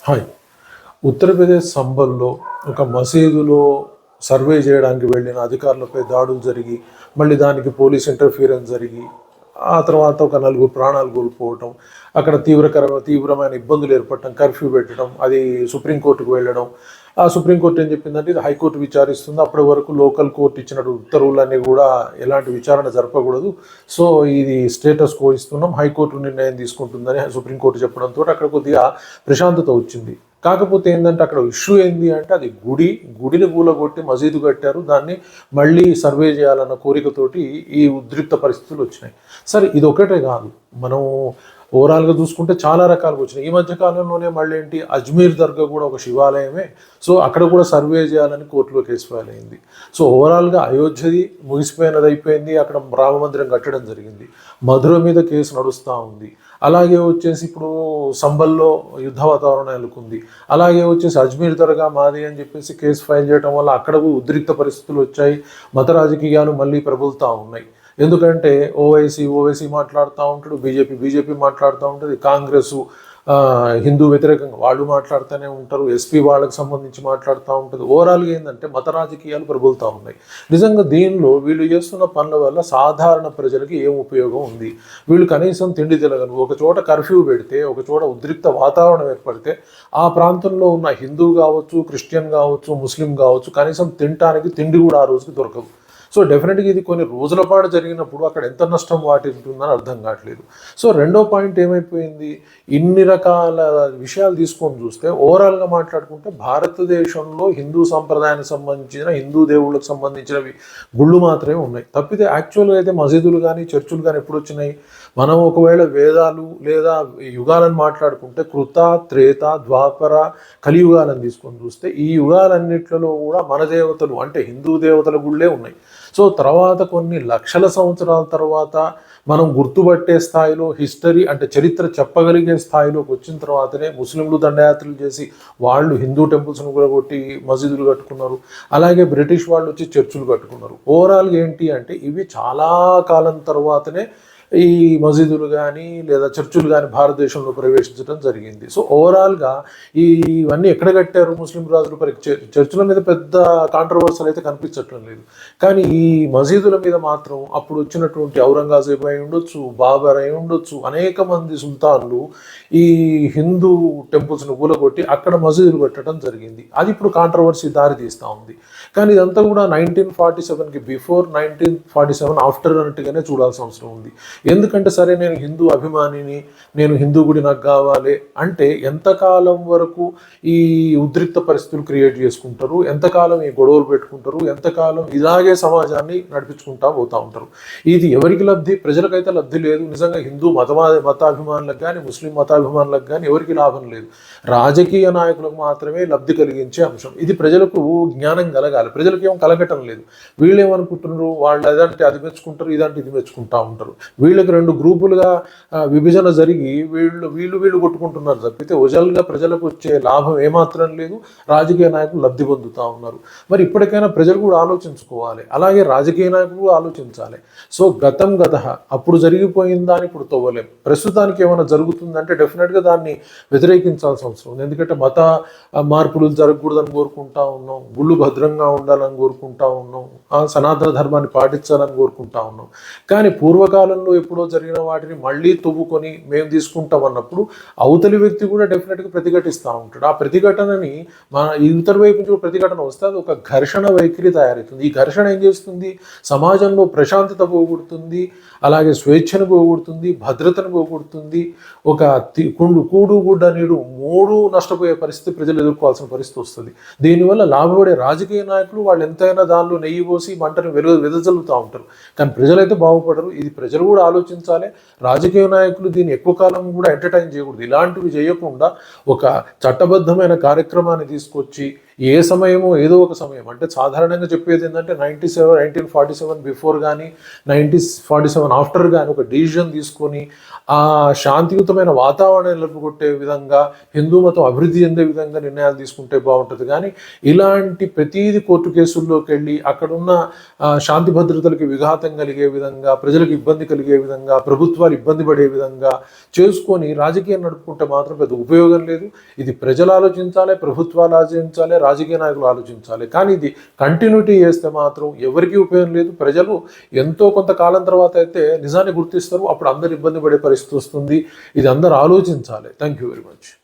Hi. Uttar Pradesh సంబల్లో ఒక మసీదులో survey చేయడానికి వెళ్ళిన అధికారులపై దాడులు జరిగి, మళ్ళీ దానికి పోలీస్ ఇంటర్ఫియరెన్స్ జరిగి, ఆ తర్వాత ఒక నలుగురు ప్రాణాలు కోల్పోవటం, అక్కడ తీవ్రమైన ఇబ్బందులు ఏర్పడటం, కర్ఫ్యూ పెట్టడం, అది సుప్రీంకోర్టుకు వెళ్ళడం. ఆ సుప్రీంకోర్టు ఏం చెప్పిందంటే ఇది హైకోర్టు విచారిస్తుంది, అప్పటి వరకు లోకల్ కోర్టు ఇచ్చినట్టు ఉత్తర్వులన్నీ కూడా ఎలాంటి విచారణ జరపకూడదు, సో ఇది స్టేటస్ కో ఇస్తున్నాం, హైకోర్టు నిర్ణయం తీసుకుంటుందని సుప్రీంకోర్టు చెప్పడంతో అక్కడ కొద్దిగా ప్రశాంతత వచ్చింది. కాకపోతే ఏంటంటే అక్కడ ఇష్యూ ఏంది అంటే అది గుడిని కూలగొట్టి మసీదు కట్టారు, దాన్ని మళ్ళీ సర్వే చేయాలన్న కోరికతోటి ఈ ఉద్రిక్త పరిస్థితులు వచ్చినాయి. సరే, ఇది ఒకటే కాదు, మనం ఓవరాల్గా చూసుకుంటే చాలా రకాలుగా వచ్చినాయి. ఈ మధ్య కాలంలోనే మళ్ళీ ఏంటి, అజ్మీర్ దర్గా కూడా ఒక శివాలయమే, సో అక్కడ కూడా సర్వే చేయాలని కోర్టులో కేసు ఫైల్ అయింది. సో ఓవరాల్గా అయోధ్యది ముగిసిపోయినది అయిపోయింది, అక్కడ రామ మందిరం కట్టడం జరిగింది, మధుర మీద కేసు నడుస్తూ ఉంది. అలాగే వచ్చేసి ఇప్పుడు సంబల్లో యుద్ధ వాతావరణం నెలకొంది. అలాగే వచ్చేసి అజ్మీర్ దర్గా మాది అని చెప్పేసి కేసు ఫైల్ చేయడం వల్ల అక్కడ ఉద్రిక్త పరిస్థితులు వచ్చాయి, మత రాజకీయాలు మళ్ళీ ప్రబలుతూ ఉన్నాయి. ఎందుకంటే ఓవైసీ మాట్లాడుతూ ఉంటాడు, బీజేపీ మాట్లాడుతూ ఉంటుంది, కాంగ్రెస్ హిందూ వ్యతిరేకంగా వాళ్ళు మాట్లాడుతూనే ఉంటారు, ఎస్పీ వాళ్ళకి సంబంధించి మాట్లాడుతూ ఉంటుంది. ఓవరాల్గా ఏంటంటే మత రాజకీయాలు ప్రబలుతూ ఉన్నాయి. నిజంగా దీనిలో వీళ్ళు చేస్తున్న పనుల వల్ల సాధారణ ప్రజలకి ఏం ఉపయోగం ఉంది? వీళ్ళు కనీసం తిండి తినగలరు. ఒక చోట కర్ఫ్యూ పెడితే, ఒక చోట ఉద్రిక్త వాతావరణం ఏర్పడితే ఆ ప్రాంతంలో ఉన్న హిందూ కావచ్చు, క్రిస్టియన్ కావచ్చు, ముస్లిం కావచ్చు, కనీసం తినటానికి తిండి కూడా ఆ రోజుకి దొరకదు. సో డెఫినెట్గా ఇది కొన్ని రోజుల పాటు జరిగినప్పుడు అక్కడ ఎంత నష్టం వాటిల్తుందని అర్థం కావట్లేదు. సో రెండో పాయింట్ ఏమైపోయింది, ఇన్ని రకాల విషయాలు తీసుకొని చూస్తే ఓవరాల్గా మాట్లాడుకుంటే భారతదేశంలో హిందూ సంప్రదాయానికి సంబంధించిన, హిందూ దేవుళ్ళకి సంబంధించినవి గుళ్ళు మాత్రమే ఉన్నాయి. తప్పితే యాక్చువల్గా అయితే మసీదులు కానీ చర్చులు కానీ ఎప్పుడు వచ్చినాయి? మనం ఒకవేళ వేదాలు లేదా యుగాలను మాట్లాడుకుంటే కృత, త్రేత, ద్వాపర, కలియుగాలను తీసుకొని చూస్తే ఈ యుగాలన్నిట్లలో కూడా మన దేవతలు అంటే హిందూ దేవతల గుళ్ళే ఉన్నాయి. సో తర్వాత కొన్ని లక్షల సంవత్సరాల తర్వాత మనం గుర్తుపట్టే స్థాయిలో హిస్టరీ అంటే చరిత్ర చెప్పగలిగే స్థాయిలోకి వచ్చిన తర్వాతనే ముస్లింలు దండయాత్రలు చేసి వాళ్ళు హిందూ టెంపుల్స్ను కూడా కొట్టి మసీదులు కట్టుకున్నారు. అలాగే బ్రిటిష్ వాళ్ళు వచ్చి చర్చులు కట్టుకున్నారు. ఓవరాల్గా ఏంటి అంటే ఇవి చాలా కాలం తర్వాతనే ఈ మసీదులు కానీ లేదా చర్చులు కానీ భారతదేశంలో ప్రవేశించడం జరిగింది. సో ఓవరాల్గా ఇవన్నీ ఎక్కడ కట్టారు ముస్లిం రాజులు? చర్చుల మీద పెద్ద కాంట్రవర్సల్ అయితే కనిపించటం లేదు, కానీ ఈ మసీదుల మీద మాత్రం అప్పుడు వచ్చినటువంటి ఔరంగజేబు అయి ఉండొచ్చు, బాబర్ అయి ఉండొచ్చు, అనేక మంది సుల్తాన్లు ఈ హిందూ టెంపుల్స్ను కూలగొట్టి అక్కడ మసీదులు కట్టడం జరిగింది. అది ఇప్పుడు కాంట్రవర్సీ దారి తీస్తూ ఉంది. కానీ ఇదంతా కూడా 1947కి బిఫోర్, 1947 ఆఫ్టర్ అన్నట్టుగానే చూడాల్సిన అవసరం ఉంది. ఎందుకంటే సరే నేను హిందూ అభిమానిని, నేను హిందూ గుడి నాకు కావాలి అంటే ఎంతకాలం వరకు ఈ ఉద్రిక్త పరిస్థితులు క్రియేట్ చేసుకుంటారు, ఎంతకాలం ఈ గొడవలు పెట్టుకుంటారు, ఎంతకాలం ఇలాగే సమాజాన్ని నడిపించుకుంటా పోతూ ఉంటారు. ఇది ఎవరికి లబ్ధి? ప్రజలకైతే లబ్ధి లేదు. నిజంగా హిందూ మతాభిమానులకు కానీ ముస్లిం మతాభిమానులకు కానీ ఎవరికి లాభం లేదు. రాజకీయ నాయకులకు మాత్రమే లబ్ధి కలిగించే అంశం. ఇది ప్రజలకు జ్ఞానం కలగాలి, ప్రజలకు ఏం కలగటం లేదు. వీళ్ళు ఏమనుకుంటున్నారు, వాళ్ళు అదంటే అది మెచ్చుకుంటారు, ఇదంటే ఇది మెచ్చుకుంటా ఉంటారు. వీళ్ళకి రెండు గ్రూపులుగా విభజన జరిగి వీళ్ళు కొట్టుకుంటున్నారు తప్పితే ఒజల్గా ప్రజలకు వచ్చే లాభం ఏమాత్రం లేదు. రాజకీయ నాయకులు లబ్ధి పొందుతూ ఉన్నారు. మరి ఇప్పటికైనా ప్రజలు కూడా ఆలోచించుకోవాలి, అలాగే రాజకీయ నాయకులు కూడా ఆలోచించాలి. సో గతం అప్పుడు జరిగిపోయిన దాన్ని ఇప్పుడు తవ్వలేం. ప్రస్తుతానికి ఏమైనా జరుగుతుందంటే డెఫినెట్గా దాన్ని వ్యతిరేకించాల్సిన అవసరం ఉంది. ఎందుకంటే మత మార్పులు జరగకూడదని కోరుకుంటా ఉన్నాం, గుళ్ళు భద్రంగా ఉండాలని కోరుకుంటా ఉన్నాం, సనాతన ధర్మాన్ని పాటించాలని కోరుకుంటా ఉన్నాం. కానీ పూర్వకాలంలో ఎప్పుడో జరిగిన వాటిని మళ్ళీ తవ్వుకొని మేము తీసుకుంటాం అన్నప్పుడు అవతలి వ్యక్తి కూడా డెఫినెట్గా ప్రతిఘటిస్తూ ఉంటాడు. ఆ ప్రతిఘటనని మన ఇతర వైపు నుంచి ప్రతిఘటన వస్తే అది ఒక ఘర్షణ వైఖరి తయారవుతుంది. ఈ ఘర్షణ ఏం చేస్తుంది? సమాజంలో ప్రశాంతత పోగొడుతుంది, అలాగే స్వేచ్ఛను పోగొడుతుంది, భద్రతను పోగొడుతుంది. ఒక కూడు గుడ్డ నీరు మూడు నష్టపోయే పరిస్థితి ప్రజలు ఎదుర్కోవాల్సిన పరిస్థితి వస్తుంది. దీనివల్ల లాభపడే రాజకీయ నాయకులు వాళ్ళు ఎంతైనా దానిలో నెయ్యి పోసి మంటను వెదజల్లుతూ ఉంటారు, కానీ ప్రజలైతే బాగుపడరు. ఇది ప్రజలు కూడా ఆలోచించాలి. రాజకీయ నాయకులు దీన్ని ఎక్కువ కాలం కూడా ఎంటర్టైన్ చేయకూడదు. ఇలాంటివి చేయకుండా ఒక చట్టబద్ధమైన కార్యక్రమాన్ని తీసుకొచ్చి ఏ సమయమో ఏదో ఒక సమయం అంటే సాధారణంగా చెప్పేది ఏంటంటే 1947 బిఫోర్ కానీ 1947 ఆఫ్టర్ కానీ ఒక డిసిజన్ తీసుకొని ఆ శాంతియుతమైన వాతావరణం నిలుపుకొట్టే విధంగా, హిందూ మతం అభివృద్ధి చెందే విధంగా నిర్ణయాలు తీసుకుంటే బాగుంటుంది. కానీ ఇలాంటి ప్రతీది కోర్టు కేసుల్లోకి వెళ్ళి అక్కడున్న శాంతి భద్రతలకు విఘాతం కలిగే విధంగా, ప్రజలకు ఇబ్బంది కలిగే విధంగా, ప్రభుత్వాలు ఇబ్బంది పడే విధంగా చేసుకొని రాజకీయం నడుపుకుంటే మాత్రం పెద్ద ఉపయోగం లేదు. ఇది ప్రజలు ఆలోచించాలి, ప్రభుత్వాలు ఆలోచించాలి, రాజకీయ నాయకులు ఆలోచించాలి. కానీ ఇది కంటిన్యూటీ చేస్తే మాత్రం ఎవరికీ ఉపయోగం లేదు. ప్రజలు ఎంతో కొంతకాలం తర్వాత అయితే నిజాన్ని గుర్తిస్తారు. అప్పుడు అందరు ఇబ్బంది పడే పరిస్థితి వస్తుంది. ఇది అందరూ ఆలోచించాలి. Thank you very much.